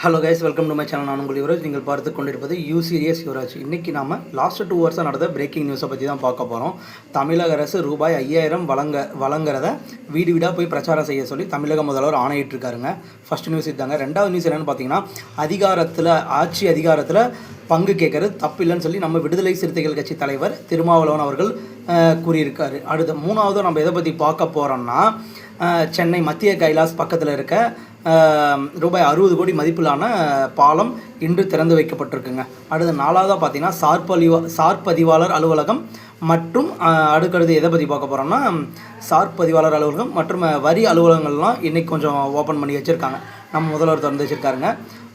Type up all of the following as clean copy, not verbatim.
Hello guys, welcome to my channel. நான் உங்கள் யுவராஜ். நீங்கள் பார்த்து கொண்டிருப்பது யூ சீரியஸ் யுவராஜ். இன்றைக்கி நாம் லாஸ்ட் 2 வருஷம் நடந்த பிரேக்கிங் நியூஸை பற்றி தான் பார்க்க போகிறோம். தமிழக அரசு ரூபாய் 5000 வழங்குறத வீடு வீடாக போய் பிரச்சாரம் செய்ய சொல்லி தமிழக முதல்வர் ஆணையிட்டிருக்காருங்க. ஃபர்ஸ்ட் நியூஸ் இதுதாங்க. ரெண்டாவது நியூஸ் என்னென்னு பார்த்தீங்கன்னா, ஆட்சி அதிகாரத்தில் பங்கு கேட்கறது தப்பு இல்லைன்னு சொல்லி நம்ம விடுதலை சிறுத்தைகள் கட்சி தலைவர் திருமாவளவன் அவர்கள் கூறியிருக்காரு. அடுத்த மூணாவது நம்ம எதை பற்றி பார்க்க போகிறோம்னா, சென்னை மத்திய கைலாஸ் பக்கத்தில் இருக்க ரூபாய் 60 கோடி மதிப்பிலான பாலம் இன்று திறந்து வைக்கப்பட்டிருக்குங்க. அடுத்த நாலாவதாக பார்த்தீங்கன்னா சார் பதிவாளர் அலுவலகம் மற்றும் அடுக்கடுத்து எதை பற்றி பார்க்க போகிறோம்னா, சார் பதிவாளர் அலுவலகம் மற்றும் வரி அலுவலகங்கள்லாம் இன்றைக்கி கொஞ்சம் ஓப்பன் பண்ணி வச்சுருக்காங்க. நம்ம முதல்வர் திறந்து வச்சுருக்காருங்க.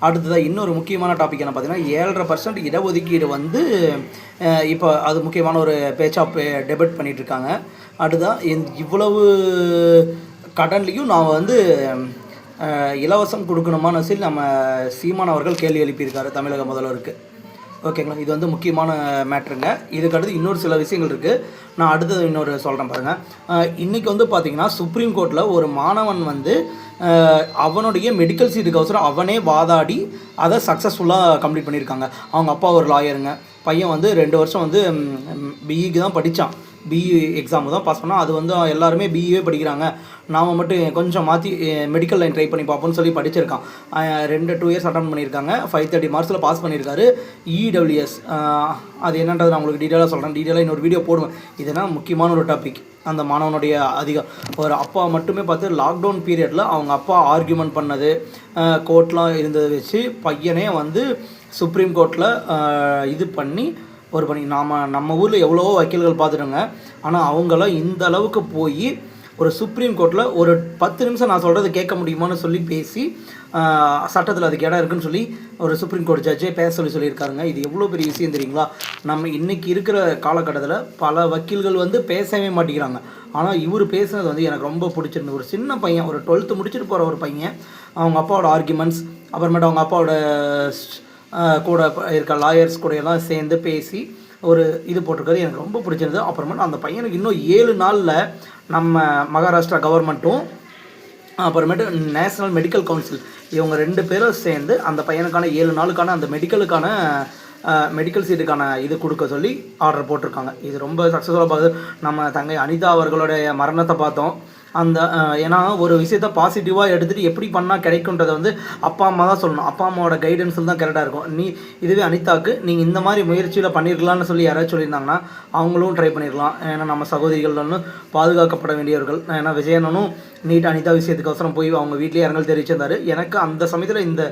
அடுத்ததாக இன்னொரு முக்கியமான டாபிக் என்ன பார்த்தீங்கன்னா, 7.5% இடஒதுக்கீடு இப்போ அது முக்கியமான ஒரு பேச்சாக டெபேட் பண்ணிகிட்ருக்காங்க. அடுத்ததான் இவ்வளவு கடன்லையும் நான் இலவசம் கொடுக்கணுமான்னு சொல்லி நம்ம சீமான் அவர்கள் கேள்வி எழுப்பியிருக்காரு தமிழக முதல்வருக்கு. ஓகேங்களா, இது முக்கியமான மேட்ருங்க. இதுக்கடுத்து இன்னொரு சில விஷயங்கள் இருக்குது. நான் அடுத்தது இன்னொரு சொல்கிறேன் பாருங்கள். இன்றைக்கி பார்த்திங்கன்னா சுப்ரீம் கோர்ட்டில் ஒரு மாணவன் அவனுடைய மெடிக்கல் சீட்டுக்கோசரம் அவனே வாதாடி அதை சக்ஸஸ்ஃபுல்லாக கம்ப்ளீட் பண்ணியிருக்காங்க. அவங்க அப்பா ஒரு லாயருங்க. பையன் 2 வருஷம் பிஇக்கு தான் படித்தான். பிஇ எக்ஸாமு தான் பாஸ் பண்ணால். அது எல்லாருமே பிஇயே படிக்கிறாங்க. நாம் மட்டும் கொஞ்சம் மாற்றி மெடிக்கல் லைன் ட்ரை பண்ணி பார்ப்போம்னு சொல்லி படிச்சிருக்கான். 2 இயர்ஸ் அட்டன் பண்ணியிருக்காங்க. 530 மார்க்ஸில் பாஸ் பண்ணியிருக்காரு. இடபிள்யூஎஸ் அது என்னன்றது நான் உங்களுக்கு டீட்டெயிலாக சொல்கிறேன். டீட்டெயிலாக இன்னொரு வீடியோ போடுவேன். இதெல்லாம் முக்கியமான ஒரு டாபிக். அந்த மாணவனுடைய ஒரு அப்பா மட்டுமே பார்த்து லாக்டவுன் பீரியடில் அவங்க அப்பா ஆர்கியூமெண்ட் பண்ணது, கோர்ட்லாம் இருந்ததை வச்சு பையனே சுப்ரீம் கோர்ட்டில் இது பண்ணி நம்ம ஊரில் எவ்வளவோ வக்கீல்கள் பார்த்துட்டோங்க. ஆனால் அவங்களாம் இந்த அளவுக்கு போய் ஒரு சுப்ரீம் கோர்ட்டில் ஒரு 10 நிமிஷம் நான் சொல்கிறது கேட்க முடியுமான்னு சொல்லி பேசி சட்டத்தில் அதுக்கு இடம் இருக்குன்னு சொல்லி ஒரு சுப்ரீம் கோர்ட் ஜட்ஜே பேச சொல்லியிருக்காருங்க. இது எவ்வளோ பெரிய விஷயம் தெரியுங்களா? நம்ம இன்றைக்கி இருக்கிற காலகட்டத்தில் பல வக்கீல்கள் பேசவே மாட்டேங்கிறாங்க. ஆனால் இவர் பேசுனது எனக்கு ரொம்ப பிடிச்சிருந்தது. ஒரு சின்ன பையன், ஒரு 12th முடிச்சுட்டு போகிற ஒரு பையன், அவங்க அப்பாவோட ஆர்கியூமெண்ட்ஸ், அப்புறமேட்டு அவங்க அப்பாவோட கூட இருக்க லாயர்ஸ் கூட எல்லாம் சேர்ந்து பேசி ஒரு இது போட்டிருக்காரு. எனக்கு ரொம்ப பிடிச்சிருந்தது. அப்புறமேட்டு அந்த பையனுக்கு இன்னும் 7 நாளில் நம்ம மகாராஷ்டிரா கவர்மெண்ட்டும் அப்புறமேட்டு நேஷ்னல் மெடிக்கல் கவுன்சில் இவங்க 2 பேரும் சேர்ந்து அந்த பையனுக்கான 7 நாளுக்கான அந்த மெடிக்கல் சீட்டுக்கான இது கொடுக்க சொல்லி ஆர்டர் போட்டிருக்காங்க. இது ரொம்ப சக்ஸஸ்ஃபுல்லாக பார்த்து நம்ம தங்கை அனிதா அவர்களுடைய மரணத்தை பார்த்தோம். ஏன்னா ஒரு விஷயத்த பாசிட்டிவாக எடுத்துகிட்டு எப்படி பண்ணால் கிடைக்குன்றதை அப்பா அம்மா தான் சொல்லணும். அப்பா அம்மாவோட கைடன்ஸில் தான் கரெக்டாக இருக்கும். இதுவே அனிதாவுக்கு நீங்கள் இந்த மாதிரி முயற்சியில் பண்ணியிருக்கலாம்னு சொல்லி யாராச்சும் சொல்லியிருந்தாங்கன்னா அவங்களும் ட்ரை பண்ணியிருக்கலாம். ஏன்னா நம்ம சகோதரிகள் பாதுகாக்கப்பட வேண்டியவர்கள். ஏன்னா விஜயனும் நீட் அனிதா விஷயத்துக்கு அவசரம் போய் அவங்க வீட்லேயே இரங்கல் தெரிவிச்சிருந்தார். எனக்கு அந்த சமயத்தில் இந்த